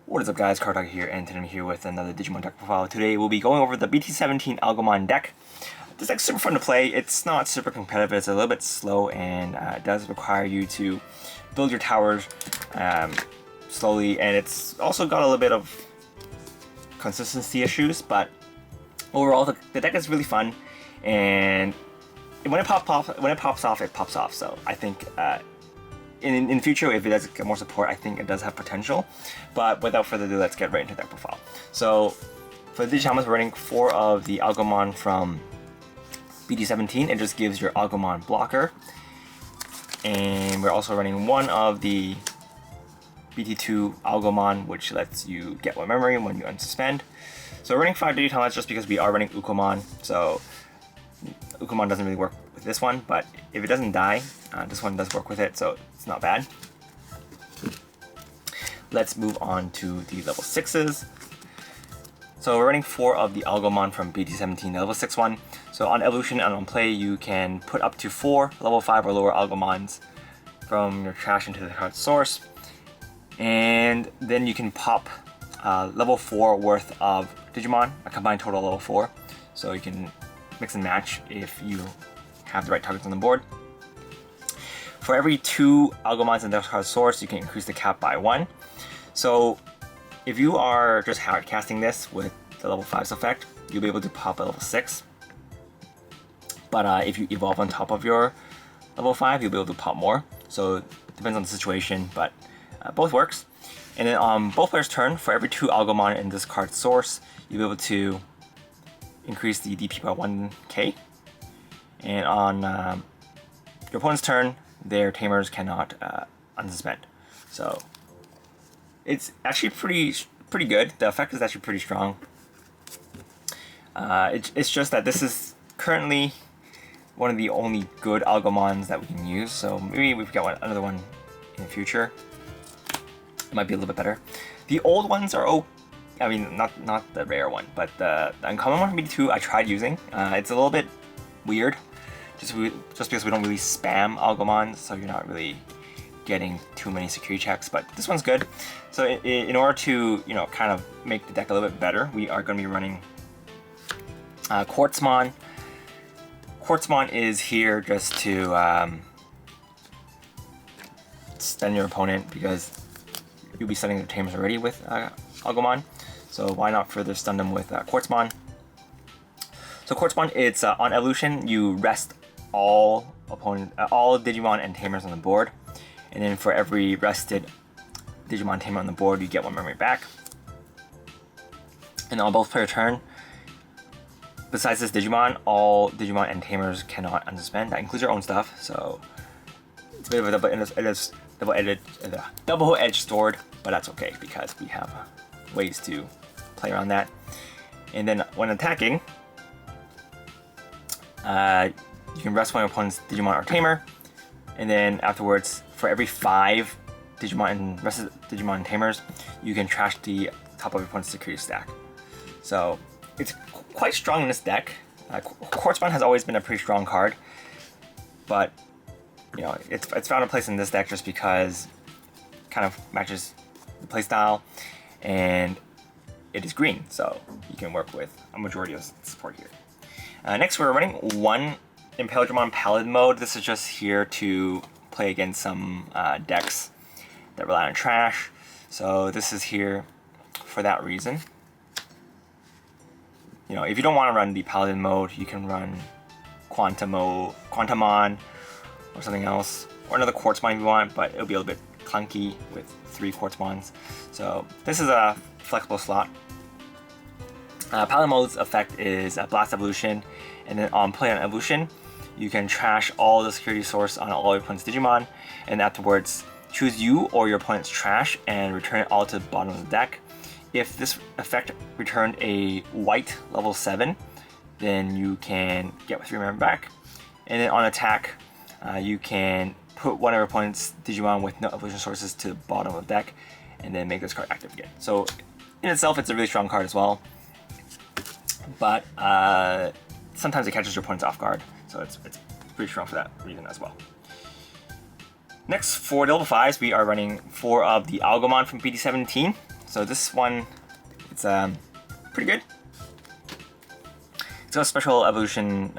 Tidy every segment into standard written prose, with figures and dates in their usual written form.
What is up guys, Cardog here, and today I'm here with another Digimon deck profile. Today we'll be going over the BT-17 Algomon deck. This deck's super fun to play. It's not super competitive, it's a little bit slow, and it does require you to build your towers slowly, and it's also got a little bit of consistency issues, but overall the deck is really fun, and when it pops off, it pops off. So I think in future, if it does get more support, I think it does have potential. But without further ado, let's get right into that profile. So for the Digimon, we're running 4 of the Algomon from BT-17. It just gives your Algomon blocker. And we're also running 1 of the BT-2 Algomon, which lets you get 1 memory when you unsuspend. So we're running 5 Digimon just because we are running Ukomon. So Ukomon doesn't really work with this one, but if it doesn't die, this one does work with it, so it's not bad. Let's move on to the level 6s. So we're running 4 of the Algomon from BT-17, the level 6 one. So on evolution and on play, you can put up to 4 level 5 or lower Algomons from your trash into the card source. And then you can pop level 4 worth of Digimon, a combined total level 4. So you can mix and match if you have the right targets on the board. For every 2 Algomons in the card source, you can increase the cap by 1. So if you are just hard casting this with the level 5's effect, you'll be able to pop a level 6. But if you evolve on top of your level 5, you'll be able to pop more. So it depends on the situation, but both works. And then on both players' turn, for every 2 Algomon in this card source, you'll be able to increase the DP by 1k. And on your opponent's turn, their Tamers cannot unsuspend. So it's actually pretty good. The effect is actually pretty strong. It's just that this is currently one of the only good Algomons that we can use. So maybe we've got another one in the future. It might be a little bit better. The old ones are okay. I mean, not the rare one, but the uncommon one from BT-2 I tried using. It's a little bit weird, just because we don't really spam Algomon, so you're not really getting too many security checks. But this one's good. So in order to kind of make the deck a little bit better, we are going to be running Quartzmon. Quartzmon is here just to stun your opponent, because you'll be stunning the Tamers already with Algomon. So why not further stun them with Quartzmon? So Quartzmon, it's on evolution, you rest all Digimon and Tamers on the board, and then for every rested Digimon Tamer on the board, you get 1 memory back. And on both player turn, besides this Digimon, all Digimon and Tamers cannot unsuspend. That includes your own stuff, so it's a bit of a double-edged sword, but that's okay because we have ways to play around that. And then when attacking, you can rest one of your opponent's Digimon or Tamer, and then afterwards, for every 5 Digimon and rested Digimon and Tamers, you can trash the top of your opponent's security stack. So it's quite strong in this deck. Quartzmon has always been a pretty strong card, but it's found a place in this deck just because it kind of matches the playstyle, and it is green, so you can work with a majority of support here. Next, we're running 1 Algomon Paladin mode. This is just here to play against some decks that rely on trash. So this is here for that reason. If you don't want to run the Paladin mode, you can run Quantumon or something else, or another Quartzmon if you want, but it'll be a little bit clunky with 3 Quartzmons. So this is a flexible slot. Paladin mode's effect is Blast Evolution, and then on play on evolution, you can trash all the security source on all your opponent's Digimon, and afterwards choose you or your opponent's trash and return it all to the bottom of the deck. If this effect returned a white level 7, then you can get 3 memory back. And then on attack, you can put one of your opponent's Digimon with no evolution sources to the bottom of the deck, and then make this card active again. So in itself, it's a really strong card as well, but sometimes it catches your opponents off guard, so it's pretty strong for that reason as well. Next, for the level 5s, we are running 4 of the Algomon from BT-17. So this one, it's pretty good. It's got a special evolution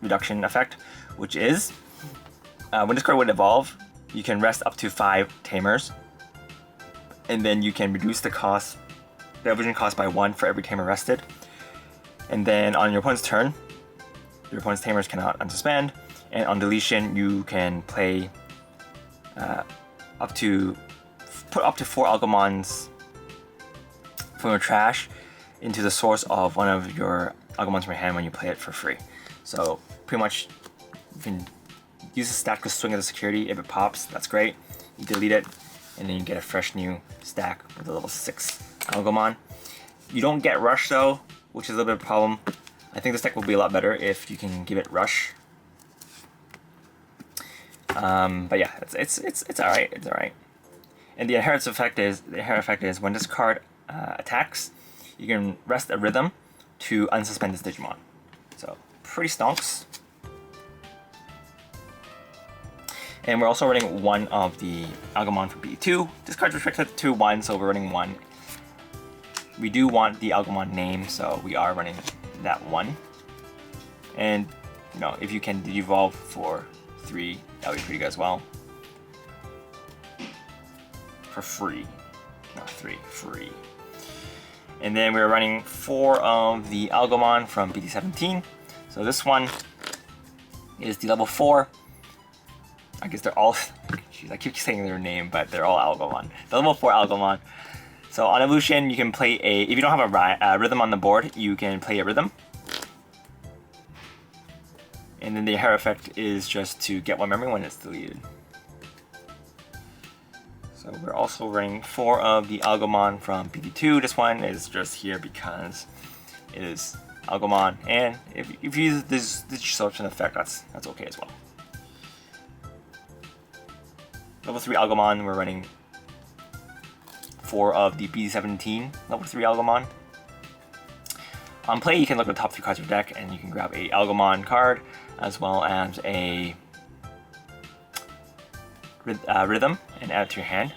reduction effect, which is when this card would evolve, you can rest up to 5 Tamers, and then you can reduce the evolution cost by 1 for every Tamer rested. And then on your opponent's turn, your opponent's Tamers cannot unsuspend, and on deletion you can play put up to 4 Algomons from your trash into the source of one of your Algomons from your hand when you play it for free. So pretty much you can use the stack to swing at the security. If it pops, that's great. You delete it, and then you get a fresh new stack with a level 6 Algomon. You don't get Rush though, which is a little bit of a problem. I think this deck will be a lot better if you can give it Rush. But yeah, it's alright. It's alright. And the inherent effect is when this card attacks, you can rest a Rhythm to unsuspend this Digimon. So pretty stonks. And we're also running 1 of the Algomon from BT2. This card's restricted to 1, so we're running 1. We do want the Algomon name, so we are running that 1. And you know, if you can evolve for 3, that would be pretty good as well. For free. Not 3, free. And then we're running 4 of the Algomon from BT-17. So this one is the level 4. I guess they're all, jeez, I keep saying their name, but they're all Algomon. The level 4 Algomon. So on evolution, you can play if you don't have a Rhythm on the board, you can play a Rhythm. And then the hair effect is just to get 1 memory when it's deleted. So we're also running 4 of the Algomon from BT2. This one is just here because it is Algomon, and if you use this distortion effect, that's okay as well. Level 3 Algomon, we're running 4 of the BT-17 level 3 Algomon. On play, you can look at the top 3 cards of your deck, and you can grab a Algomon card as well as a Rhythm and add it to your hand.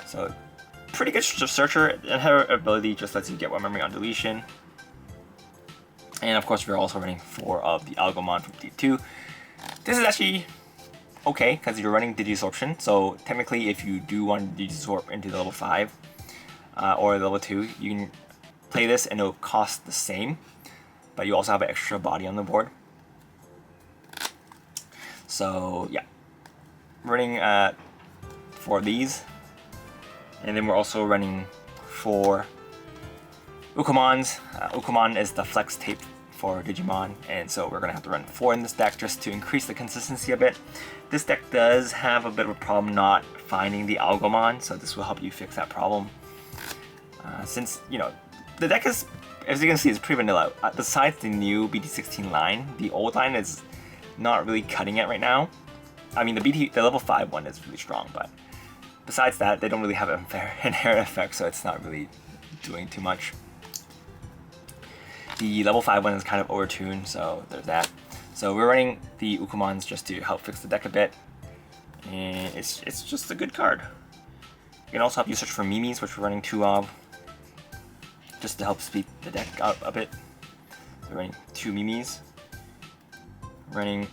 So pretty good searcher, and her ability just lets you get 1 memory on deletion. And of course, we're also running 4 of the Algomon from D2. This is actually okay because you're running Digisorption. So technically, if you do want to Digisorp into the level 5 or level 2, you can play this and it'll cost the same, but you also have an extra body on the board. So yeah, running 4 of these, and then we're also running 4 Ukomons. Ukomon is the flex tape for Digimon, and so we're gonna have to run 4 in this deck just to increase the consistency a bit. This deck does have a bit of a problem not finding the Algomon, so this will help you fix that problem. Since, you know, the deck is, as you can see, is pretty vanilla. Besides the new BT-16 line, the old line is not really cutting it right now. I mean, the level 5 one is really strong, but besides that, they don't really have an inherent effect, so it's not really doing too much. The level 5 one is kind of overtuned, so there's that. So we're running the Ukomons just to help fix the deck a bit, and it's just a good card. It can also help you search for Mimis, which we're running 2 of, just to help speed the deck up a bit. So we're running 2 Mimis. Running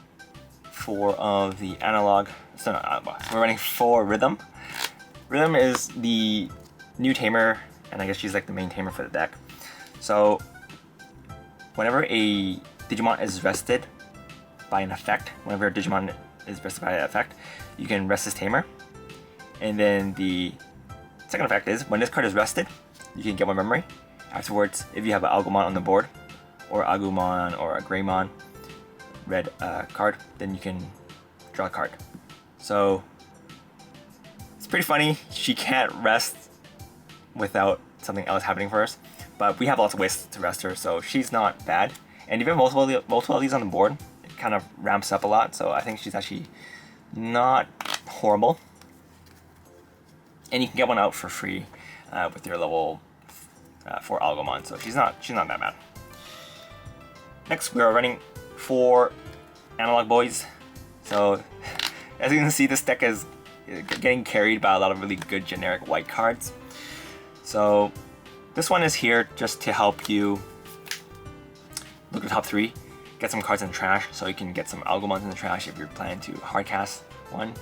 4 of the analog. So no, we're running 4 Rhythm. Rhythm is the new tamer, and I guess she's like the main tamer for the deck. So whenever a Digimon is rested by an effect, whenever a Digimon is rested by an effect, you can rest this tamer. And then the second effect is when this card is rested, you can get 1 memory. Afterwards, if you have an Algomon on the board, or Agumon or a Greymon red card, then you can draw a card. So it's pretty funny. She can't rest without something else happening first, but we have lots of ways to rest her, so she's not bad. And even multiple of these on the board, it kind of ramps up a lot, so I think she's actually not horrible. And you can get 1 out for free with your level 4 Algomon, so she's not that bad. Next, we are running 4 analog boys. So As you can see, this deck is getting carried by a lot of really good generic white cards. So this one is here just to help you look at the top 3, get some cards in the trash, so you can get some Algomons in the trash if you're planning to hardcast one.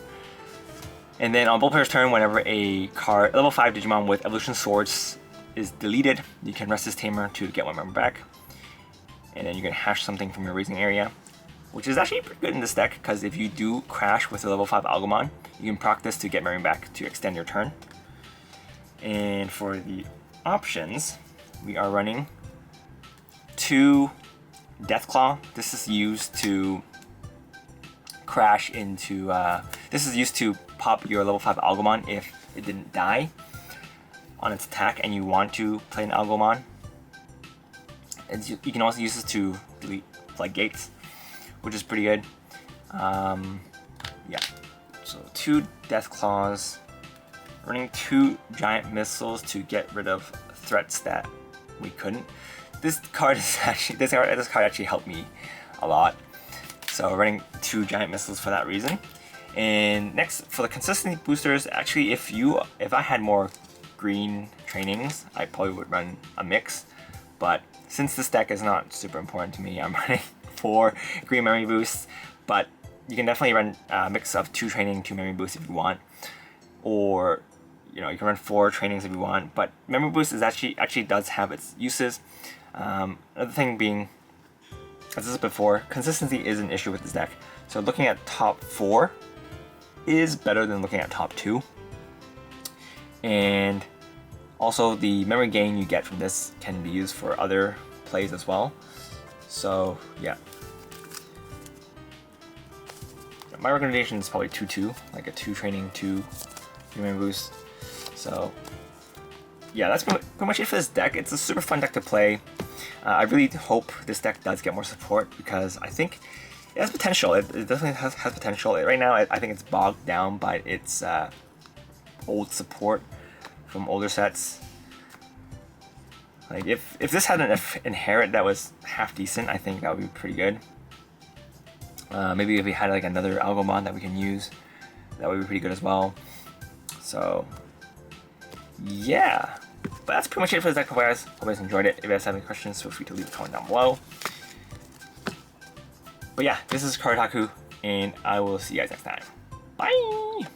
And then on both players' turn, whenever a card, level 5 Digimon with Evolution Swords is deleted, you can rest this Tamer to get 1 member back. And then you can hash something from your raising area, which is actually pretty good in this deck, because if you do crash with a level 5 Algomon, you can proc this to get memory back to extend your turn. And for the options, we are running 2 Deathclaw. This is used to crash into, this is used to pop your level 5 Algomon if it didn't die on its attack and you want to play an Algomon. And you can also use this to delete floodgates, which is pretty good. Yeah, so 2 Deathclaws, running 2 giant missiles to get rid of threats that we couldn't. This card is actually this card actually helped me a lot. So running 2 giant missiles for that reason. And next, for the consistency boosters, actually if I had more green trainings, I probably would run a mix. But since this deck is not super important to me, I'm running 4 green memory boosts. But you can definitely run a mix of 2 training, 2 memory boosts if you want. Or you can run 4 trainings if you want. But memory boost is actually does have its uses. Another thing being, as I said before, consistency is an issue with this deck. So looking at top 4 is better than looking at top 2. And also the memory gain you get from this can be used for other plays as well. So yeah. My recommendation is probably 2-2, like a 2 training, 2 memory boost. So yeah, that's pretty much it for this deck. It's a super fun deck to play. I really hope this deck does get more support because I think it has potential. It definitely has potential. Right now, I think it's bogged down by its old support from older sets. Like if this had an inherit that was half decent, I think that would be pretty good. Maybe if we had like another Algomon that we can use, that would be pretty good as well. So yeah. But that's pretty much it for this deck, guys. Hope you guys enjoyed it. If you guys have any questions, feel free to leave a comment down below. But yeah, this is Karitaku, and I will see you guys next time. Bye!